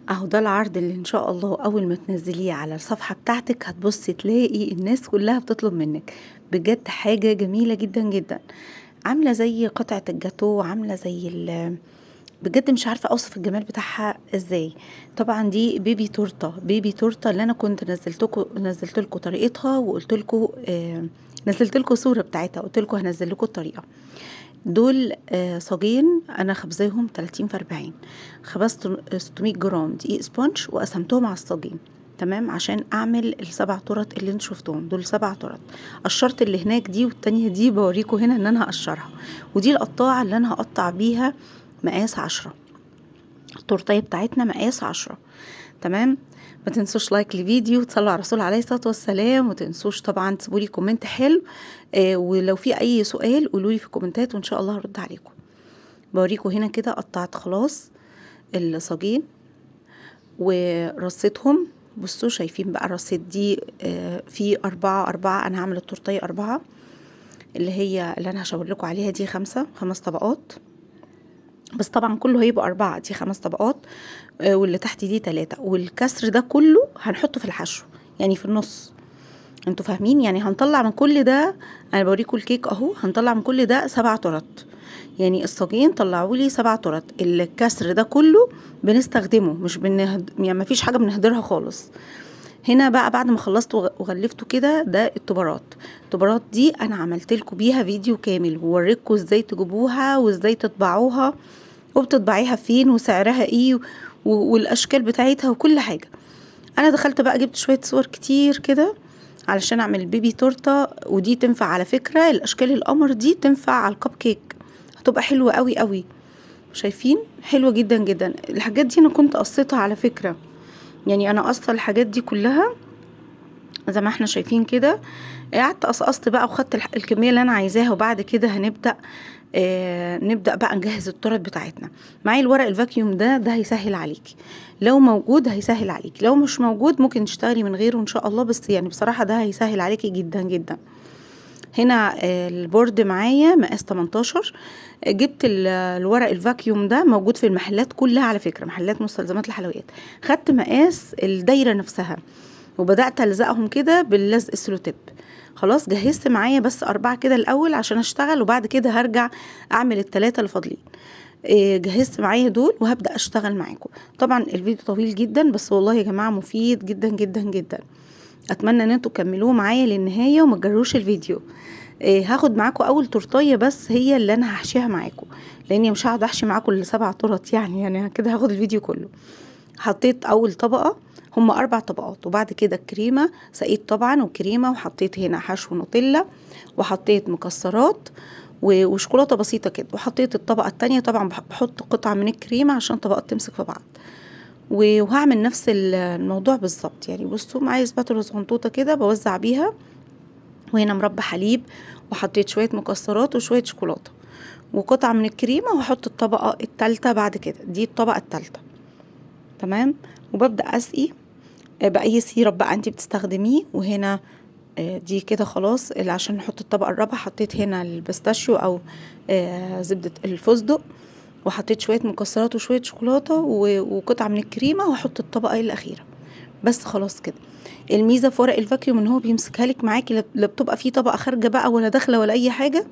اهو ده العرض اللي ان شاء الله اول ما تنزليه على الصفحة بتاعتك هتبصي تلاقي الناس كلها بتطلب منك. بجد حاجة جميلة جدا جدا، عاملة زي قطعة الجاتو، عاملة زي بجد مش عارفة اوصف الجمال بتاعها ازاي. طبعا دي بيبي تورته، بيبي تورته اللي انا كنت نزلت لكم طريقتها، وقلت لكم نزلت لكم صورة بتاعتها، قلت لكم هنزل لكم الطريقة. دول صاجين انا خبزاهم 30 في 40. خبزت 600 جرام دقيق سبونج وقسمتهم على الصاجين، تمام، عشان اعمل السبع طرط اللي انتوا شفتوهم دول. 7 طرط قشرت اللي هناك دي، والتانية دي بوريكم هنا ان انا هقشرها. ودي القطاعة اللي انا هقطع بيها مقاس 10. التورتيه بتاعتنا مقاس 10، تمام. ما تنسوش لايك للفيديو وتصلوا على الرسول عليه الصلاه والسلام، وتنسوش طبعا تسيبولي كومنت حلو. ولو في اي سؤال قولولي في الكومنتات وان شاء الله هرد عليكم. بوريكم هنا كده قطعت خلاص الصاجين ورصيتهم. بصوا شايفين بقى الرصيت دي في 4 أنا هعمل التورتيه 4، اللي هي اللي أنا هشاور لكم عليها دي 5 طبقات. بس طبعا كله هيبقى 4، دي 5 طبقات. واللي تحت دي 3، والكسر ده كله هنحطه في الحشو، يعني في النص. انتوا فاهمين؟ يعني هنطلع من كل ده، انا بوريكم الكيك اهو، هنطلع من كل ده 7 طرط. يعني الصاجين طلعوا لي 7 طرط. الكسر ده كله بنستخدمه، مش يعني ما فيش حاجه بنهدرها خالص. هنا بقى بعد ما خلصت وغلفته كده، ده التبرات دي انا عملت لكم بيها فيديو كامل، ووريكم ازاي تجيبوها وازاي تطبعوها، وبتطبعيها فين وسعرها ايه والاشكال بتاعتها وكل حاجه. انا دخلت بقى جبت شويه صور كتير كده علشان اعمل بيبي تورته. ودي تنفع على فكره، الاشكال القمر دي تنفع على الكب كيك، هتبقى حلوه قوي قوي. شايفين؟ حلوه جدا جدا. الحاجات دي انا كنت قصيتها على فكره، يعني انا قصه الحاجات دي كلها زي ما احنا شايفين كده. قعدت قصقصت بقى وخدت الكميه اللي انا عايزاها، وبعد كده نبدأ بقى نجهز التورت بتاعتنا. معايا الورق الفاكيوم ده هيسهل عليكي، لو موجود هيسهل عليكي، لو مش موجود ممكن تشتغلي من غيره ان شاء الله، بس يعني بصراحة ده هيسهل عليكي جدا جدا. هنا البورد معايا مقاس 18. جبت الورق الفاكيوم ده موجود في المحلات كلها على فكرة، محلات مستلزمات الحلويات. خدت مقاس الدايرة نفسها وبدأت ألزقهم كده باللزق السلوتيب. خلاص جهزت معايا بس 4 كده الأول عشان أشتغل، وبعد كده هرجع أعمل ال3 اللي فاضلين. جهزت معايا دول وهبدأ أشتغل معاكم. طبعا الفيديو طويل جدا، بس والله يا جماعة مفيد جدا جدا جدا. أتمنى ان انتوا تكملوه معايا للنهاية وما تجروش الفيديو. هاخد معاكم أول تورتية بس هي اللي أنا هحشيها معاكم، لأني مش هقعد أحشي معاكم ال7 تورت، يعني كده هاخد الفيديو كله. حطيت اول طبقة، هم 4 طبقات، وبعد كده الكريمة سقيت طبعا وكريمة، وحطيت هنا حشو نوتيلا، وحطيت مكسرات وشوكولاتة بسيطة كده، وحطيت الطبقة التانية. طبعا بحط قطعة من الكريمة عشان طبقات تمسك في بعض. وهعمل نفس الموضوع بالظبط. يعني بصوا معايا سباتولا صغنطوطة كده بوزع بيها، وهنا مربى حليب، وحطيت شوية مكسرات وشوية شوكولاتة وقطعة من الكريمة، وهحط الطبقة التالتة بعد كده، دي الطبقة التالتة، تمام. وببدأ أسقي بأي سيرب بقى انتي بتستخدميه. وهنا دي كده خلاص، اللي عشان نحط الطبقة الرابعة حطيت هنا البستاشيو أو زبدة الفستق، وحطيت شوية مكسرات وشوية شوكولاتة وقطعة من الكريمة، وهحط الطبقة الأخيرة. بس خلاص كده. الميزة في ورق الفاكيوم ان هو بيمسكها لك معاكي، لا بتبقى فيه طبقة خارجة بقى ولا داخلة ولا أي حاجة.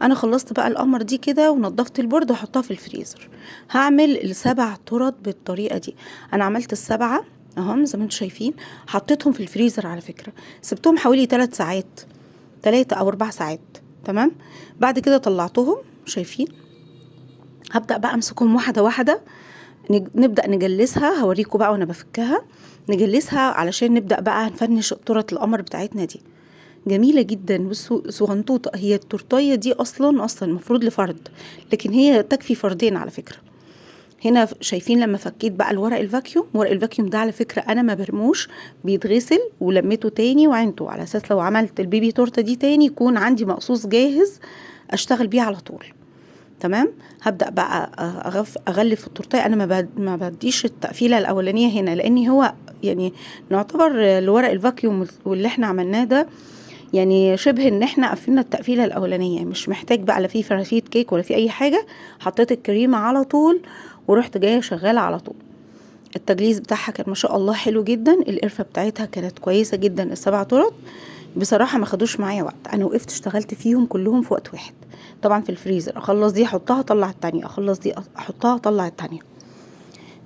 انا خلصت بقى القمر دي كده ونضفت البورد وحطها في الفريزر. هعمل ال7 تورت بالطريقه دي. انا عملت ال7 اهم زي ما انتم شايفين، حطيتهم في الفريزر على فكره، سبتهم حوالي 3 ساعات، 3 أو 4 ساعات، تمام. بعد كده طلعتهم، شايفين؟ هبدأ بقى امسكهم واحده واحده، نبدأ نجلسها. هوريكم بقى وانا بفكها نجلسها علشان نبدأ بقى نفنش تورت القمر بتاعتنا دي. جميلة جدا. بصوا صغنطوطة، هي التورتية دي أصلا المفروض لفرد، لكن هي تكفي فردين على فكرة. هنا شايفين لما فكيت بقى الورق الفاكيوم، ورق الفاكيوم ده على فكرة أنا ما برموش، بيتغسل ولميته تاني وعينته، على أساس لو عملت البيبي تورتة دي تاني يكون عندي مقصوص جاهز أشتغل بيه على طول، تمام. هبدأ بقى أغلف التورتية. أنا ما بديش التقفيلة الأولانية هنا، لأني هو يعني نعتبر الورق الفاكيوم واللي احنا عملناه ده يعني شبه ان احنا قفلنا التقفيله الاولانيه، مش محتاج بقى لا في فرافيت كيك ولا في اي حاجه. حطيت الكريمه على طول ورحت جايه شغاله على طول. التجليس بتاعها كان ما شاء الله حلو جدا، القرفة بتاعتها كانت كويسة جدا. السبع ترط بصراحة ما خدوش معايا وقت، انا وقفت اشتغلت فيهم كلهم في وقت واحد. طبعا في الفريزر اخلص دي احطها اطلع التانية، اخلص دي احطها اطلع التانية.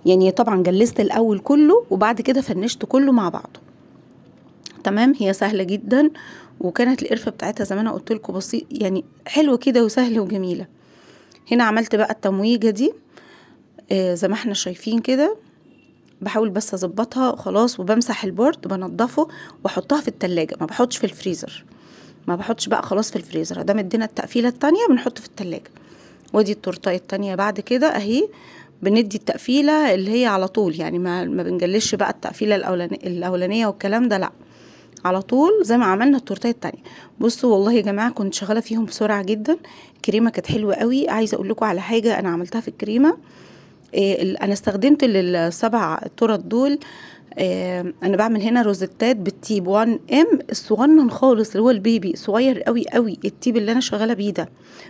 يعني طبعا جلست الاول كله وبعد كده فنشت كله مع بعضه. تمام. هي سهلة جدا، وكانت القرفة بتاعتها زي ما انا قلت لكم بسيط، يعني حلوة كده وسهلة وجميلة. هنا عملت بقى التمويجة دي زي ما احنا شايفين كده. بحاول بس اظبطها خلاص، وبمسح البورد بنضفه واحطها في التلاجة، ما بحطش في الفريزر. ما بحطش بقى خلاص في الفريزر، ده مدينا التقفيلة التانية بنحط في التلاجة. ودي التورتاية التانية بعد كده اهي. بندي التقفيلة اللي هي على طول، يعني ما بنجلش بقى التقفيلة الأولانية والكلام ده، لأ، على طول زي ما عملنا التورتايه التانية. بصوا والله يا جماعه كنت شغاله فيهم بسرعه جدا. الكريمه كانت حلوه قوي. عايزه اقول لكم على حاجه انا عملتها في الكريمه. انا استخدمت السبع تورت دول. انا بعمل هنا روزتات بالتيب 1 ام الصغنن خالص، اللي هو البيبي صغير قوي قوي. التيب اللي انا شغاله بيه ده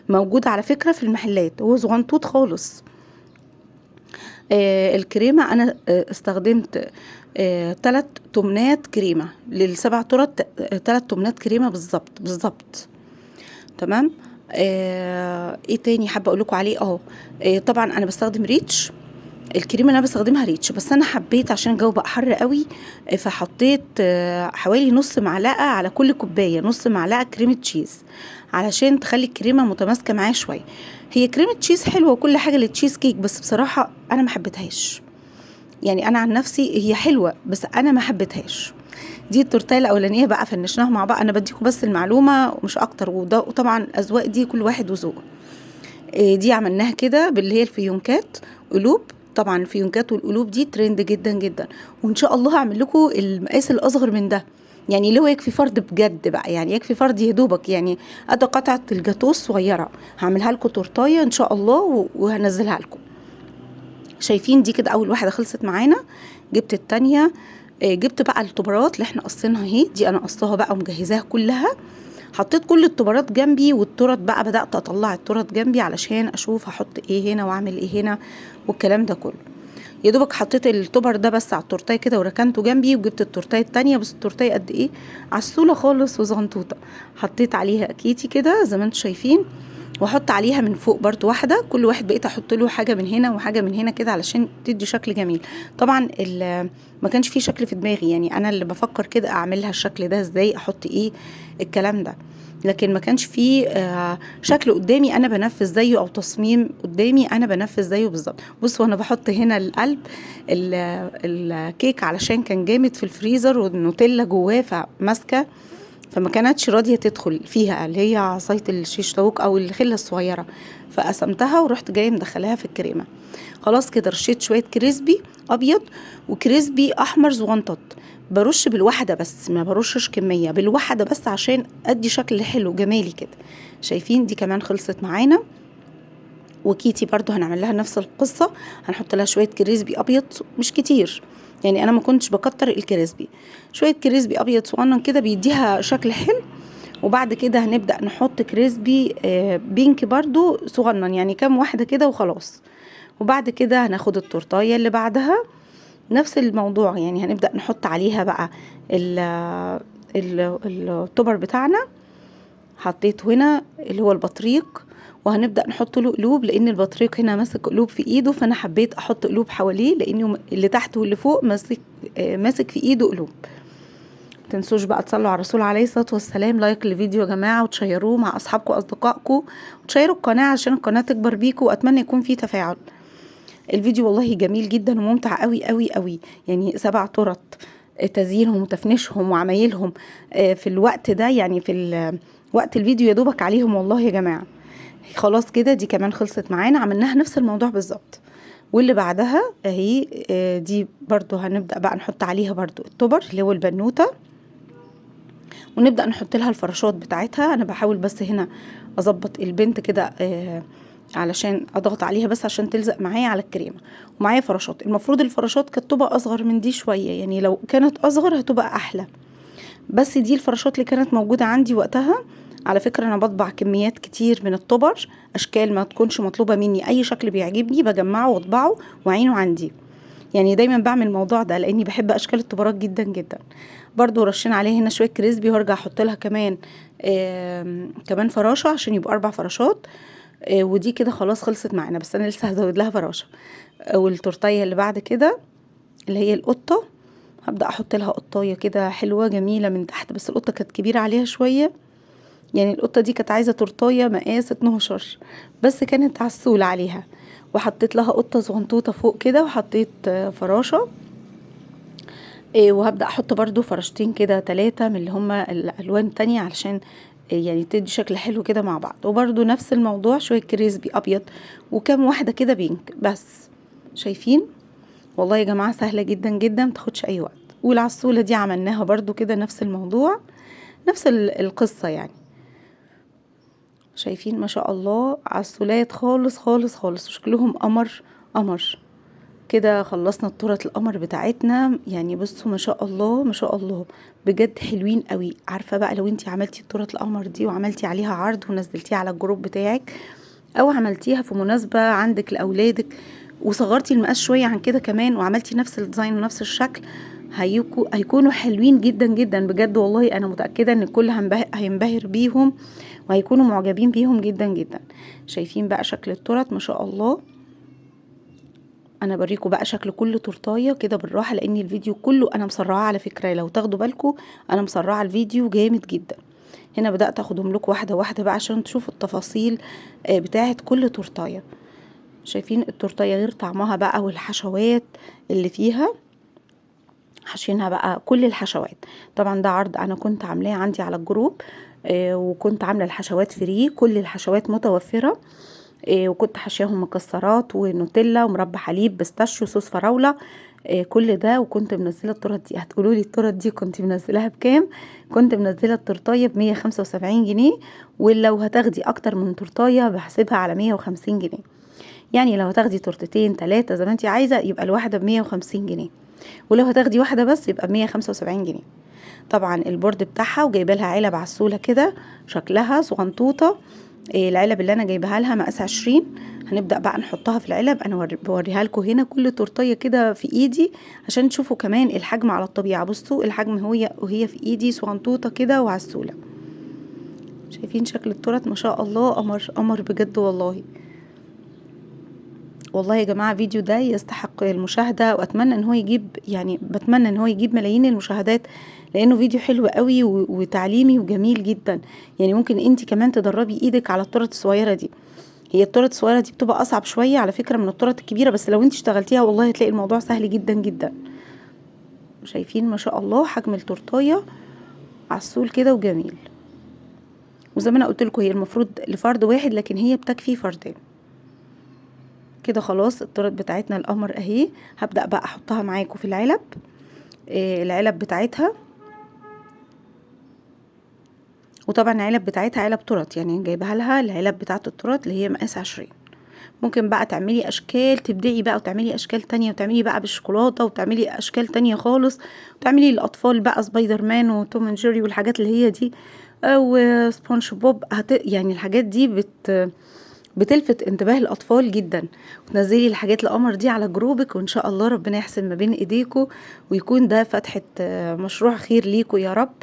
موجود على فكره في المحلات، هو صغنطوط خالص. الكريمة أنا استخدمت 3 تمنات كريمة للسبع ترط. 3 تمنات كريمة بالظبط بالظبط. تمام. ايه تاني حابة اقول لكم عليه؟ طبعا انا بستخدم ريتش. الكريمه اللي انا بستخدمها ريتش، بس انا حبيت عشان الجو بقى حر قوي فحطيت حوالي نص معلقه على كل كوبايه، نص معلقه كريمه تشيز علشان تخلي الكريمه متماسكه معايا شويه. هي كريمه تشيز حلوه وكل حاجه للتشيز كيك، بس بصراحه انا ما حبيتهاش. يعني انا عن نفسي هي حلوه بس انا ما حبيتهاش. دي التورتيه الاولانيه بقى فنشناها مع بعض. انا بديكم بس المعلومه ومش اكتر، وطبعا الاذواق دي كل واحد وذوقه. دي عملناها كده باللي هي الفيونكات قلوب. طبعا الفيونكات والقلوب دي ترند جدا جدا، وان شاء الله هعمل لكم المقاس الاصغر من ده. يعني اللي هو يكفي فرد بجد بقى، يعني يكفي فرد يدوبك، يعني قد قطعه الجاتوه الصغيره. هعملها لكم تورتايه ان شاء الله وهنزلها لكم. شايفين دي كده اول واحده خلصت معانا. جبت التانية. جبت بقى الطبرات اللي احنا قصينها اهي، دي انا قصاها بقى ومجهزاها كلها. حطيت كل الطبرات جنبي، والترط بقى بدأت اطلع الترط جنبي علشان اشوف هحط ايه هنا واعمل ايه هنا والكلام ده كله. يا دوبك حطيت التبر ده بس على التورتايه كده وركنته جنبي، وجبت التورتايه التانية. بس التورتايه قد ايه، عسولة خالص وزنطوطة. حطيت عليها كيتي كده زي ما انتم شايفين، واحط عليها من فوق برضو واحدة. كل واحد بقيت احط له حاجة من هنا وحاجة من هنا كده علشان تدي شكل جميل. طبعا ما كانش فيه شكل في دماغي، يعني انا اللي بفكر كده اعملها الشكل ده ازاي، احط ايه الكلام ده. لكن ما كانش فيه شكل قدامي انا بنفذ زيه، او تصميم قدامي انا بنفذ زيه بالظبط. بصوا انا بحط هنا القلب الكيك علشان كان جامد في الفريزر والنوتيلا جواه فماسكه، فما كانتش راضيه تدخل فيها اللي هي عصايه الشيش طاووق او الخله الصغيره. فقسمتها ورحت جايه مدخلاها في الكريمه. خلاص كده رشيت شويه كريسبي ابيض وكريسبي احمر زغنطط. برش بالواحده بس، ما برشش كميه، بالواحده بس عشان ادي شكل حلو جمالي كده. شايفين دي كمان خلصت معانا. وكيتي برضو هنعمل لها نفس القصه، هنحط لها شويه كريسبي ابيض مش كتير، يعني انا ما كنتش بكتر الكريسبي. شويه كريسبي ابيض صغنن كده بيديها شكل حلو. وبعد كده هنبدأ نحط كريسبي بينك برضو صغنن، يعني كام واحدة كده وخلاص. وبعد كده هناخد التورتاية اللي بعدها نفس الموضوع، يعني هنبدأ نحط عليها بقى التوبر بتاعنا. حطيت هنا اللي هو البطريق، وهنبدأ نحط له قلوب لان البطريق هنا ماسك قلوب في ايده، فانا حبيت احط قلوب حواليه لانه اللي تحت واللي فوق ماسك في ايده قلوب. تنسوش بقى تصلوا على الرسول عليه الصلاة والسلام، لايك للفيديو يا جماعة، وتشيروه مع أصحابكم وأصدقائكم، وتشيروا القناة عشان القناة تكبر بيكم، وأتمنى يكون فيه تفاعل. الفيديو والله جميل جدا وممتع قوي قوي قوي. يعني 7 ترط تزيينهم وتفنيشهم وعمايلهم في الوقت ده، يعني في وقت الفيديو يا دوبك عليهم والله يا جماعة. خلاص كده دي كمان خلصت معانا، عملناها نفس الموضوع بالظبط. واللي بعدها اهي دي برضو هنبدأ بقى نحط عليها برضو التوبر اللي هو البنوتة، ونبدأ نحط لها الفراشات بتاعتها. انا بحاول بس هنا اظبط البنت كده علشان اضغط عليها بس عشان تلزق معايا على الكريمه. ومعايا فراشات، المفروض الفراشات كانت تبقى اصغر من دي شويه، يعني لو كانت اصغر هتبقى احلى، بس دي الفراشات اللي كانت موجوده عندي وقتها. على فكره انا بطبع كميات كتير من الطبر، اشكال ما تكونش مطلوبه مني، اي شكل بيعجبني بجمعه واطبعه وعينه عندي. يعني دايما بعمل الموضوع ده لاني بحب اشكال الطبارات جدا جدا. برضو رشين عليها هنا شويه كريسبي، وارجع احط لها كمان كمان فراشه عشان يبقوا 4 فراشات. ودي كده خلاص خلصت معانا، بس انا لسه هزود لها فراشه. والتورتيه اللي بعد كده اللي هي القطه، هبدا احط لها قطايه كده حلوه جميله من تحت، بس القطه كانت كبيره عليها شويه، يعني القطه دي كانت عايزه تورتايه مقاس 12، بس كانت عسولة عليها. وحطيت لها قطه صغنطوطه فوق كده، وحطيت فراشه. وهبدأ احط برضو فرشتين كده 3 من اللي هما الالوان التانية علشان يعني تدي شكل حلو كده مع بعض. وبرضو نفس الموضوع شوية كريسبي ابيض وكام واحدة كده بينك بس. شايفين؟ والله يا جماعة سهلة جدا جدا، متاخدش اي وقت. والعسولة دي عملناها برضو كده نفس الموضوع، نفس القصة يعني. شايفين ما شاء الله عسولات خالص خالص خالص، وشكلهم قمر قمر. كده خلصنا التورت القمر بتاعتنا، يعني بصوا ما شاء الله ما شاء الله بجد حلوين قوي. عارفه بقى لو انتي عملتي التورت القمر دي وعملتي عليها عرض ونزلتيها على الجروب بتاعك، او عملتيها في مناسبه عندك لاولادك وصغرتي المقاس شويه عن كده كمان، وعملتي نفس الديزاين ونفس الشكل، هيكونوا حلوين جدا جدا بجد. والله انا متاكده ان الكل هينبهر بيهم وهيكونوا معجبين بيهم جدا جدا. شايفين بقى شكل التورت ما شاء الله. انا بريكم بقى شكل كل تورتايه كده بالراحه، لان الفيديو كله انا مسرعاه على فكره، لو تاخدوا بالكم انا مسرعه الفيديو جامد جدا. هنا بدات اخدهم لكم واحده واحده بقى عشان تشوفوا التفاصيل بتاعه كل تورتايه. شايفين التورتايه غير طعمها بقى والحشوات اللي فيها، حشينها بقى كل الحشوات. طبعا ده عرض انا كنت عاملاه عندي على الجروب، وكنت عامله الحشوات فري، كل الحشوات متوفره. وكنت حاشياهم مكسرات ونوتيلا ومربى حليب بيستاشيو صوص فراوله، كل ده. وكنت منزله التورت دي، هتقولوا لي التورت دي كنت منزلاها بكام؟ كنت منزله التورتايه ب175 جنيه، ولو هتاخدي اكتر من تورتايه بحسبها على 150 جنيه. يعني لو هتاخدي تورتتين 3 زي ما انت عايزه يبقى الواحده ب150 جنيه، ولو هتاخدي واحده بس يبقى ب175 جنيه. طبعا البورد بتاعها وجايبه لها علب عسوله كده شكلها صغنطوطه. العلب اللي انا جايبها لها مقاس 20. هنبدأ بقى نحطها في العلب. انا بوريها لكم هنا كل تورتيه كده في ايدي عشان تشوفوا كمان الحجم على الطبيعه. بصوا الحجم وهي في ايدي صغنطوطه كده وعسوله. شايفين شكل التورت ما شاء الله قمر قمر بجد والله. والله يا جماعه فيديو ده يستحق المشاهده، واتمنى ان هو يجيب، يعني بتمنى ان هو يجيب ملايين المشاهدات، لانه فيديو حلو قوي وتعليمي وجميل جدا. يعني ممكن انت كمان تدربي ايدك على التورت الصغيره دي. هي التورت الصغيره دي بتبقى اصعب شويه على فكره من التورت الكبيره، بس لو انت اشتغلتيها والله هتلاقي الموضوع سهل جدا جدا. شايفين ما شاء الله حجم التورتايه عسول كده وجميل. وزي ما انا قلت لكم هي المفروض لفرد واحد، لكن هي بتكفي فردين. كده خلاص التورت بتاعتنا القمر اهي. هبدأ بقى احطها معاكم في العلب، العلب بتاعتها. وطبعا العلب بتاعتها علب تورت، يعني جايبها لها العلب بتاعت التورت اللي هي مقاس 20. ممكن بقى تعملي اشكال، تبدعي بقى وتعملي اشكال تانية، وتعملي بقى بالشوكولاتة، وتعملي اشكال تانية خالص، وتعملي للاطفال بقى سبايدر مان وتوم اند جيري والحاجات اللي هي دي، او سبونج بوب. يعني الحاجات دي بتلفت انتباه الاطفال جدا. وتنزلي الحاجات القمر دي على جروبك، وان شاء الله ربنا يحسن ما بين ايديكم، ويكون ده فتحة مشروع خير ليكم يا رب،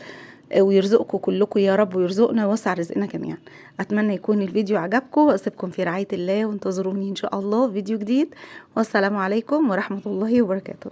ويرزقكم كلكم يا رب، ويرزقنا ويوسع رزقنا جميعا. اتمنى يكون الفيديو عجبكم، واسيبكم في رعاية الله، وانتظروني ان شاء الله في فيديو جديد. والسلام عليكم ورحمة الله وبركاته.